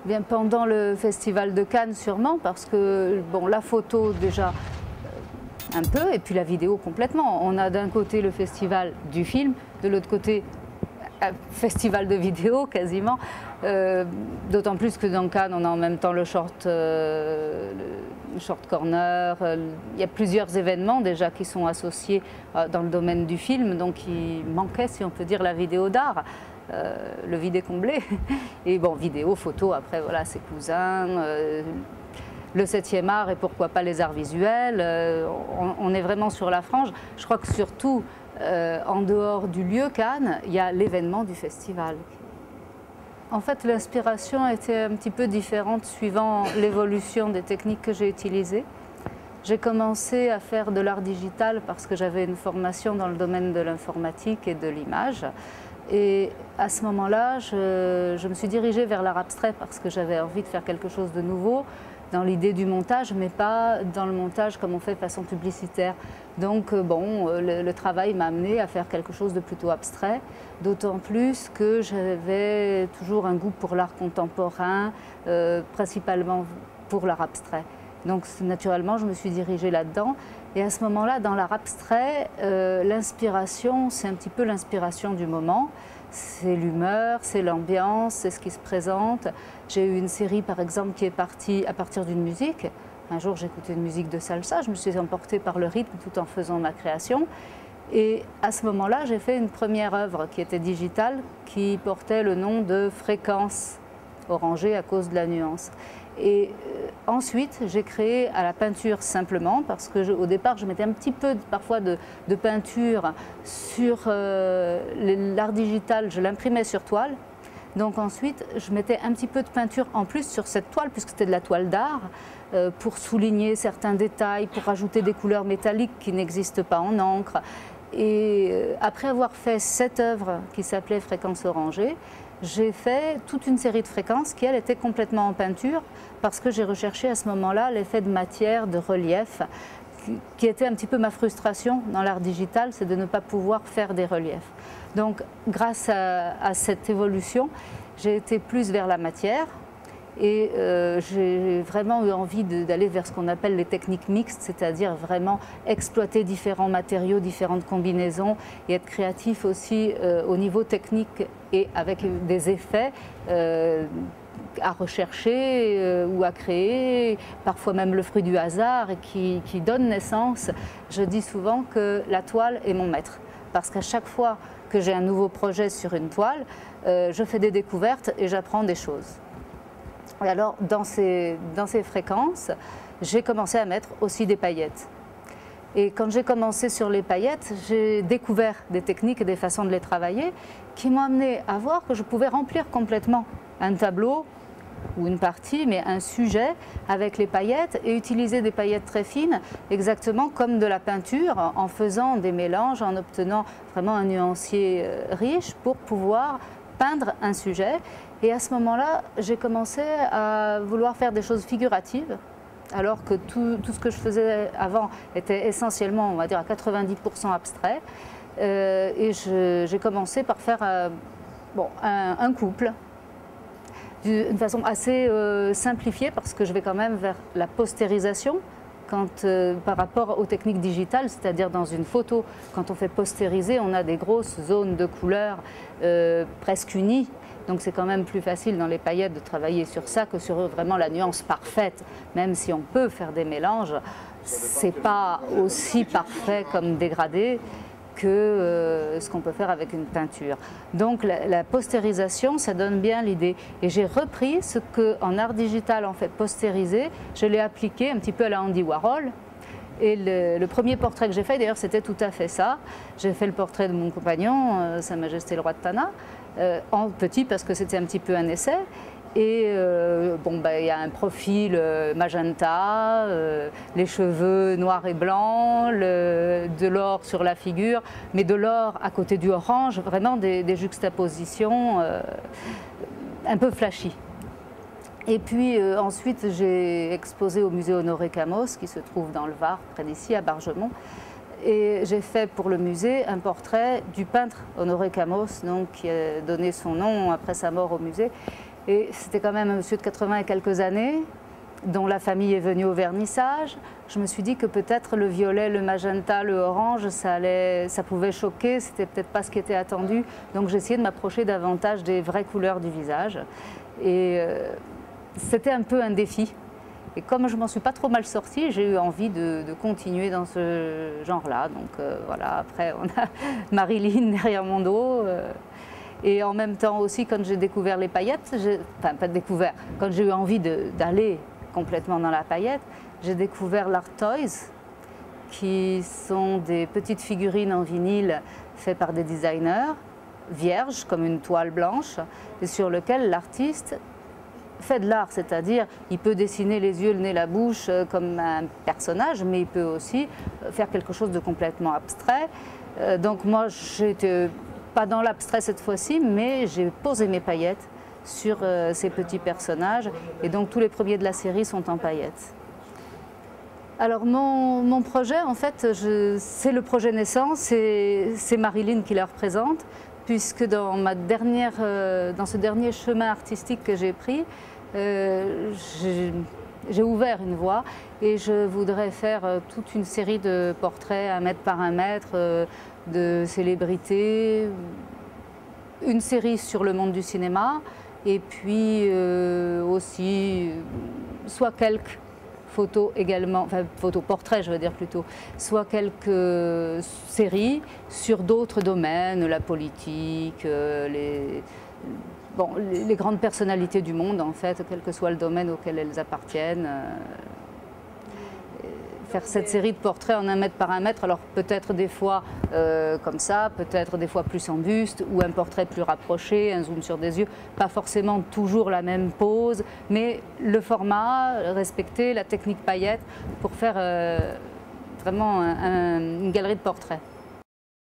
Bien, pendant le Festival de Cannes sûrement, parce que bon, la photo déjà un peu, et puis la vidéo complètement. On a d'un côté le festival du film, de l'autre côté un festival de vidéo quasiment, d'autant plus que dans Cannes on a en même temps le short corner, il y a plusieurs événements déjà qui sont associés dans le domaine du film, donc il manquait, si on peut dire, la vidéo d'art. Le vide est comblé. Et bon, vidéo, photo, après voilà, ses cousins, le 7e art et pourquoi pas les arts visuels. On est vraiment sur la frange. Je crois que surtout, en dehors du lieu Cannes, il y a l'événement du festival. En fait, l'inspiration était un petit peu différente suivant l'évolution des techniques que j'ai utilisées. J'ai commencé à faire de l'art digital parce que j'avais une formation dans le domaine de l'informatique et de l'image. Et à ce moment-là, je me suis dirigée vers l'art abstrait parce que j'avais envie de faire quelque chose de nouveau dans l'idée du montage, mais pas dans le montage comme on fait de façon publicitaire. Donc bon, le travail m'a amené à faire quelque chose de plutôt abstrait, d'autant plus que j'avais toujours un goût pour l'art contemporain, principalement pour l'art abstrait. Donc naturellement, je me suis dirigée là-dedans. Et à ce moment-là, dans l'art abstrait, l'inspiration, c'est un petit peu l'inspiration du moment. C'est l'humeur, c'est l'ambiance, c'est ce qui se présente. J'ai eu une série, par exemple, qui est partie à partir d'une musique. Un jour, j'écoutais une musique de salsa, je me suis emportée par le rythme tout en faisant ma création. Et à ce moment-là, j'ai fait une première œuvre qui était digitale, qui portait le nom de Fréquence, orangée à cause de la nuance. Et ensuite, j'ai créé à la peinture simplement, parce que au départ, je mettais un petit peu parfois de peinture sur l'art digital, je l'imprimais sur toile. Donc ensuite, je mettais un petit peu de peinture en plus sur cette toile, puisque c'était de la toile d'art, pour souligner certains détails, pour ajouter des couleurs métalliques qui n'existent pas en encre. Et après avoir fait cette œuvre qui s'appelait Fréquence orangée, j'ai fait toute une série de fréquences qui, elle, était complètement en peinture parce que j'ai recherché à ce moment-là l'effet de matière, de relief, qui était un petit peu ma frustration dans l'art digital, c'est de ne pas pouvoir faire des reliefs. Donc, grâce à cette évolution, j'ai été plus vers la matière et j'ai vraiment eu envie d'aller vers ce qu'on appelle les techniques mixtes, c'est-à-dire vraiment exploiter différents matériaux, différentes combinaisons et être créatif aussi au niveau technique et avec des effets à rechercher ou à créer, parfois même le fruit du hasard qui donne naissance. Je dis souvent que la toile est mon maître parce qu'à chaque fois que j'ai un nouveau projet sur une toile, je fais des découvertes et j'apprends des choses. Et alors, dans ces fréquences, j'ai commencé à mettre aussi des paillettes. Et quand j'ai commencé sur les paillettes, j'ai découvert des techniques et des façons de les travailler qui m'ont amené à voir que je pouvais remplir complètement un tableau ou une partie, mais un sujet avec les paillettes et utiliser des paillettes très fines, exactement comme de la peinture, en faisant des mélanges, en obtenant vraiment un nuancier riche pour pouvoir peindre un sujet. Et à ce moment-là, j'ai commencé à vouloir faire des choses figuratives, alors que tout ce que je faisais avant était essentiellement, on va dire, à 90% abstrait. Et j'ai commencé par faire un couple, d'une façon assez simplifiée, parce que je vais quand même vers la postérisation. Par rapport aux techniques digitales, c'est-à-dire dans une photo, quand on fait postériser, on a des grosses zones de couleurs presque unies. Donc c'est quand même plus facile dans les paillettes de travailler sur ça que sur vraiment la nuance parfaite. Même si on peut faire des mélanges, c'est pas aussi parfait comme dégradé que ce qu'on peut faire avec une peinture. Donc la postérisation, ça donne bien l'idée. Et j'ai repris ce qu'en art digital on fait postériser, je l'ai appliqué un petit peu à la Andy Warhol. Et le premier portrait que j'ai fait, d'ailleurs, c'était tout à fait ça. J'ai fait le portrait de mon compagnon, Sa Majesté le Roi de Tana, en petit parce que c'était un petit peu un essai. Et il y a un profil magenta, les cheveux noirs et blancs, de l'or sur la figure, mais de l'or à côté du orange, vraiment des juxtapositions un peu flashy. Et puis ensuite, j'ai exposé au musée Honoré Camos, qui se trouve dans le Var, près d'ici, à Bargemont. Et j'ai fait pour le musée un portrait du peintre Honoré Camos, donc, qui a donné son nom après sa mort au musée. Et c'était quand même un monsieur de 80 et quelques années, dont la famille est venue au vernissage. Je me suis dit que peut-être le violet, le magenta, le orange, ça pouvait choquer, c'était peut-être pas ce qui était attendu. Donc j'ai essayé de m'approcher davantage des vraies couleurs du visage. Et c'était un peu un défi. Et comme je m'en suis pas trop mal sortie, j'ai eu envie de continuer dans ce genre-là. Donc voilà, après on a Marilyn derrière mon dos. Et en même temps aussi, quand j'ai découvert les paillettes, enfin pas découvert, quand j'ai eu envie d'aller complètement dans la paillette, j'ai découvert l'Art Toys, qui sont des petites figurines en vinyle faites par des designers, vierges comme une toile blanche, et sur lequel l'artiste fait de l'art, c'est-à-dire il peut dessiner les yeux, le nez, la bouche comme un personnage, mais il peut aussi faire quelque chose de complètement abstrait. Donc moi, j'étais pas dans l'abstrait cette fois-ci, mais j'ai posé mes paillettes sur ces petits personnages, et donc tous les premiers de la série sont en paillettes. Alors mon projet, en fait, c'est le projet naissance, c'est Marilyn qui la représente, puisque dans ce dernier chemin artistique que j'ai pris, j'ai ouvert une voie et je voudrais faire toute une série de portraits 1 mètre par 1 mètre de célébrités, une série sur le monde du cinéma et puis aussi soit quelques photos également, enfin photos portraits je veux dire plutôt, soit quelques séries sur d'autres domaines, la politique, les grandes personnalités du monde en fait, quel que soit le domaine auquel elles appartiennent. Faire cette série de portraits en 1 mètre par 1 mètre, alors peut-être des fois comme ça, peut-être des fois plus en buste, ou un portrait plus rapproché, un zoom sur des yeux, pas forcément toujours la même pose, mais le format, respecter la technique paillette pour faire vraiment une galerie de portraits.